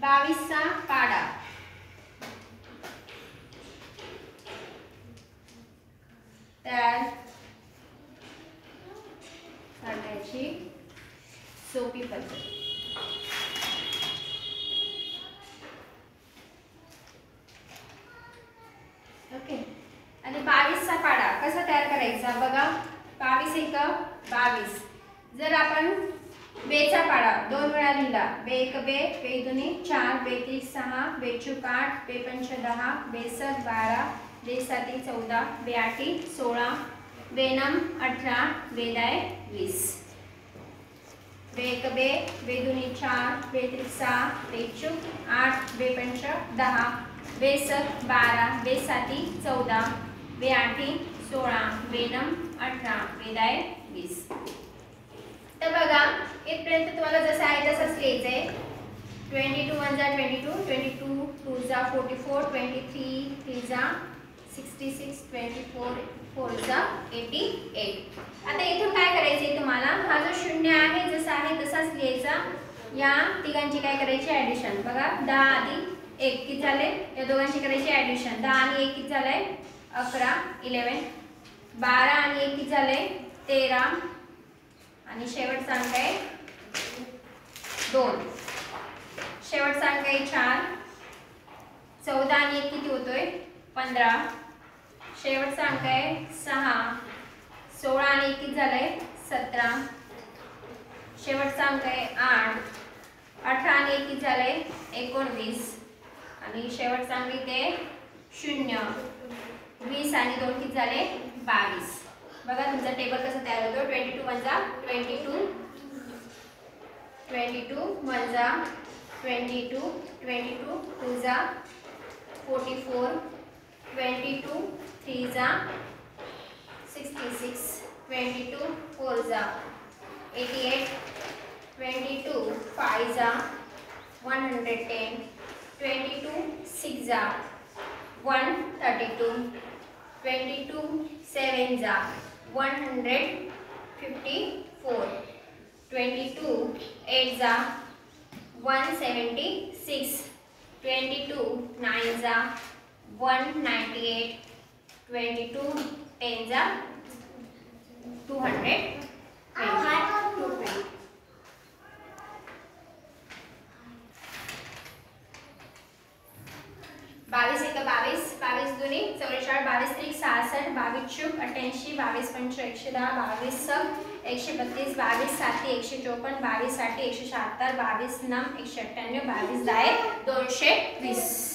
22चा पाडा तयार करण्याची सोपी पद्धत। ओके, आणि 22चा पाडा कसा तयार करायचा बघा। 22 एक 22, जर आपण बेचा पाडा 2 वेळा लिहिला, बे 1 बे, बे 2 4, बे 3 6, बे 4 8, बे 5 10, बे 7 12, बे 7 14, बे 8 16, बे 9 18, बे 10 20, बे 1 बे, बे 2 4, बे 3 6, बे 4 8, बे 5 10, बे 7 12, बे 7 14, बे 8 16, बे 9 18, बे 10 20। तर बघा इथपर्यंत तुम्हाला जसं आहे तसंच लिहायचं आहे। 22 1 जा 22, 22 2 जा 44, 23 3 जा 66, 24 4 जा 88। आता इथून काय करायचंय तुम्हाला, हा जो शून्य आहे जसा आहे तसाच लिहायचा। या तिघांची काय करायची ऍडिशन बघा। 10 आधी 1 किती झाले, या दोघांची करायची ऍडिशन। 10 आणि 1 किती झालंय 11 11, 12 आणि 1 किती झालंय 13, आणि शेवटचा अंक आहे 2, शेवटचा अंक आहे 4, 14 आणि 1 किती होतोय 15, शेवटचा अंक आहे 6, 16 आणि 1 किती झालंय 17, शेवटचा अंक आहे 8, 18 आणि 1 किती झालंय 19, आणि शेवटचा अंक इथे 0, 20 आणि 2 किती झाले 22। बघा तुमचा टेबल कसं तयार होतो। 22 1 जा 22, 22 1 जा 22, 22 2 जा 44, 22 3 जा 66, 22 4 जा 88, 22 5 जा 110, 22 6 जा 132, 22 7 जा 154, 22 8 जा 176, 22 9 जा 198, 22 10 जा 220। 22 एक 22, 22 दुनी 44, 22 त्रिक 66, 22 चूक 88, 22 पंच 110, 22 सब 132, 22 साती 154, 22 साठी 176, 22 नम 198, 22 दाय 220।